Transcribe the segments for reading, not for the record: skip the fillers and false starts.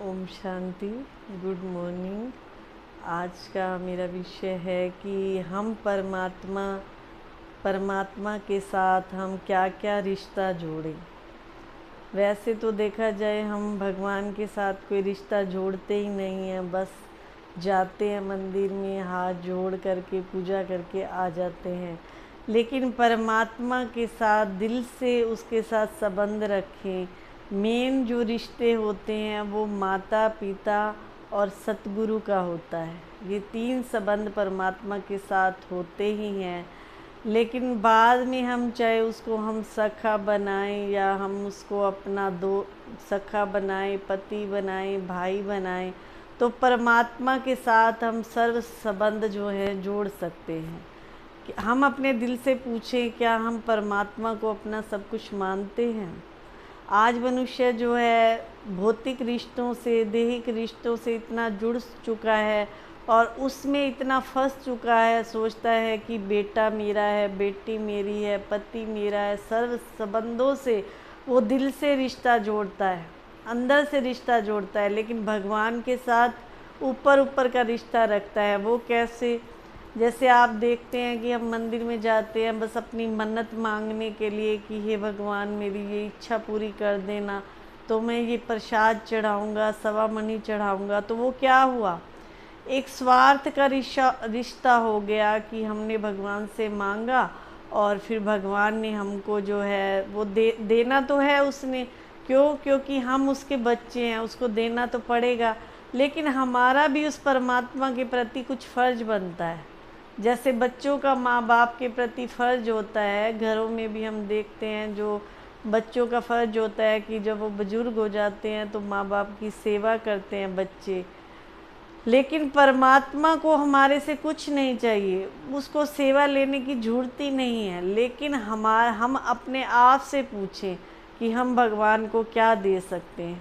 Om Shanti. Good morning. आज का मेरा विषय है कि हम परमात्मा के साथ हम क्या क्या रिश्ता जोड़ें। वैसे तो देखा जाए हम भगवान के साथ कोई रिश्ता जोड़ते ही नहीं हैं, बस जाते हैं मंदिर में, हाथ जोड़ करके पूजा करके आ जाते हैं। लेकिन परमात्मा के साथ दिल से उसके साथ संबंध रखें। मेन जो रिश्ते होते हैं वो माता पिता और सतगुरु का होता है। ये तीन संबंध परमात्मा के साथ होते ही हैं। लेकिन बाद में हम चाहे उसको हम सखा बनाएं या हम उसको अपना दो सखा बनाएं, पति बनाएं, भाई बनाएं, तो परमात्मा के साथ हम सर्व संबंध जो है जोड़ सकते हैं। कि हम अपने दिल से पूछें, क्या हम परमात्मा को अपना सब कुछ मानते हैं? आज मनुष्य जो है भौतिक रिश्तों से, दैहिक रिश्तों से इतना जुड़ चुका है और उसमें इतना फंस चुका है, सोचता है कि बेटा मेरा है, बेटी मेरी है, पति मेरा है। सर्व संबंधों से वो दिल से रिश्ता जोड़ता है, अंदर से रिश्ता जोड़ता है, लेकिन भगवान के साथ ऊपर ऊपर का रिश्ता रखता है। वो कैसे? जैसे आप देखते हैं कि हम मंदिर में जाते हैं बस अपनी मन्नत मांगने के लिए कि हे भगवान मेरी ये इच्छा पूरी कर देना, तो मैं ये प्रसाद चढ़ाऊँगा, सवा मनी चढ़ाऊँगा। तो वो क्या हुआ? एक स्वार्थ का रिश्ता हो गया कि हमने भगवान से मांगा और फिर भगवान ने हमको जो है वो देना तो है उसने। क्यों? क्योंकि हम उसके बच्चे हैं, उसको देना तो पड़ेगा। लेकिन हमारा भी उस परमात्मा के प्रति कुछ फ़र्ज बनता है। जैसे बच्चों का माँ बाप के प्रति फ़र्ज होता है, घरों में भी हम देखते हैं जो बच्चों का फ़र्ज होता है कि जब वो बुज़ुर्ग हो जाते हैं तो माँ बाप की सेवा करते हैं बच्चे। लेकिन परमात्मा को हमारे से कुछ नहीं चाहिए, उसको सेवा लेने की ज़रूरत ही नहीं है। लेकिन हम अपने आप से पूछें कि हम भगवान को क्या दे सकते हैं?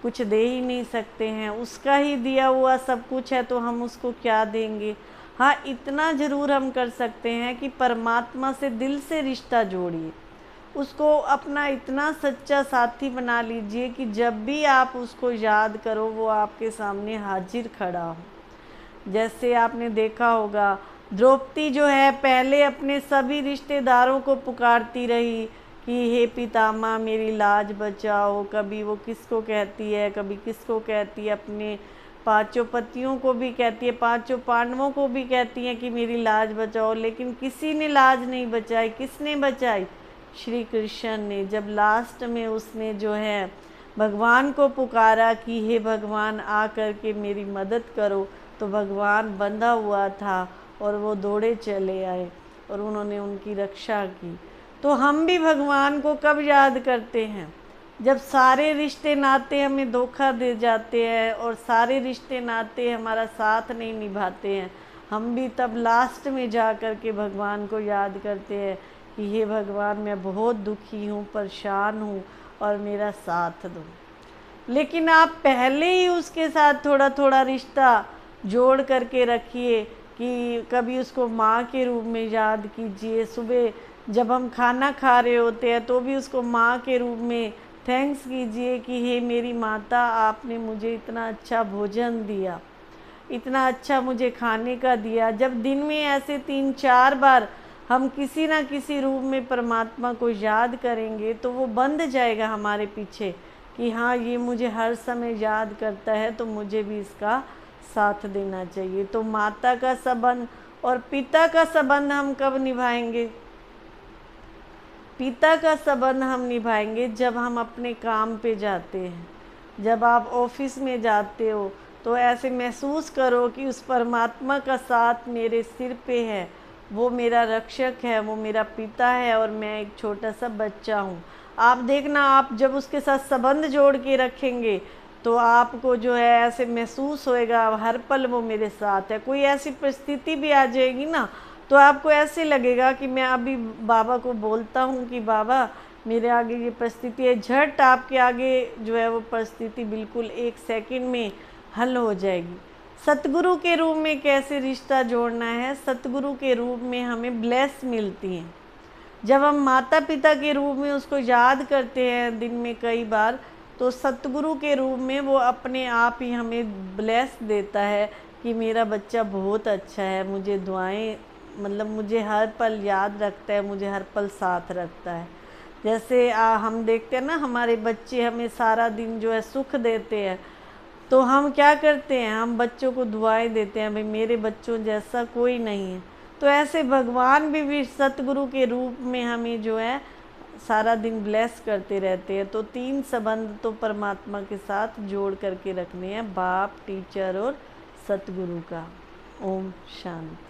कुछ दे ही नहीं सकते हैं। उसका ही दिया हुआ सब कुछ है तो हम उसको क्या देंगे? हाँ, इतना ज़रूर हम कर सकते हैं कि परमात्मा से दिल से रिश्ता जोड़िए। उसको अपना इतना सच्चा साथी बना लीजिए कि जब भी आप उसको याद करो वो आपके सामने हाजिर खड़ा हो। जैसे आपने देखा होगा द्रौपदी जो है पहले अपने सभी रिश्तेदारों को पुकारती रही कि हे पितामह मेरी लाज बचाओ। कभी वो किसको कहती है, कभी किसको कहती है, अपने पांचों पतियों को भी कहती है, पांचों पांडवों को भी कहती है कि मेरी लाज बचाओ। लेकिन किसी ने लाज नहीं बचाई। किसने बचाई? श्री कृष्ण ने। जब लास्ट में उसने जो है भगवान को पुकारा कि हे भगवान आ कर के मेरी मदद करो, तो भगवान बंधा हुआ था और वो दौड़े चले आए और उन्होंने उनकी रक्षा की। तो हम भी भगवान को कब याद करते हैं? जब सारे रिश्ते नाते हमें धोखा दे जाते हैं और सारे रिश्ते नाते हमारा साथ नहीं निभाते हैं, हम भी तब लास्ट में जा कर के भगवान को याद करते हैं कि हे भगवान मैं बहुत दुखी हूँ, परेशान हूँ और मेरा साथ दो। लेकिन आप पहले ही उसके साथ थोड़ा थोड़ा रिश्ता जोड़ करके रखिए कि कभी उसको माँ के रूप में याद कीजिए। सुबह जब हम खाना खा रहे होते हैं तो भी उसको माँ के रूप में थैंक्स कीजिए कि हे मेरी माता, आपने मुझे इतना अच्छा भोजन दिया, इतना अच्छा मुझे खाने का दिया। जब दिन में ऐसे 3-4 बार हम किसी ना किसी रूप में परमात्मा को याद करेंगे तो वो बंध जाएगा हमारे पीछे कि हाँ ये मुझे हर समय याद करता है तो मुझे भी इसका साथ देना चाहिए। तो माता का संबंध और पिता का संबंध हम कब निभाएंगे? पिता का संबंध हम निभाएंगे जब हम अपने काम पे जाते हैं। जब आप ऑफिस में जाते हो तो ऐसे महसूस करो कि उस परमात्मा का साथ मेरे सिर पे है, वो मेरा रक्षक है, वो मेरा पिता है और मैं एक छोटा सा बच्चा हूँ। आप देखना, आप जब उसके साथ संबंध जोड़ के रखेंगे तो आपको जो है ऐसे महसूस होएगा हर पल वो मेरे साथ है। कोई ऐसी परिस्थिति भी आ जाएगी ना तो आपको ऐसे लगेगा कि मैं अभी बाबा को बोलता हूँ कि बाबा मेरे आगे ये परिस्थिति है, झट आपके आगे जो है वो परिस्थिति बिल्कुल 1 सेकंड में हल हो जाएगी। सतगुरु के रूप में कैसे रिश्ता जोड़ना है? सतगुरु के रूप में हमें ब्लेस मिलती हैं। जब हम माता पिता के रूप में उसको याद करते हैं दिन में कई बार, तो सतगुरु के रूप में वो अपने आप ही हमें ब्लेस देता है कि मेरा बच्चा बहुत अच्छा है, मुझे दुआएं मतलब मुझे हर पल याद रखता है, मुझे हर पल साथ रखता है। जैसे हम देखते हैं ना, हमारे बच्चे हमें सारा दिन जो है सुख देते हैं, तो हम क्या करते हैं, हम बच्चों को दुआएं देते हैं, भाई मेरे बच्चों जैसा कोई नहीं है। तो ऐसे भगवान भी सतगुरु के रूप में हमें जो है सारा दिन ब्लेस करते रहते हैं। तो 3 संबंध तो परमात्मा के साथ जोड़ करके रखने हैं, बाप, टीचर और सतगुरु का। ओम शांति।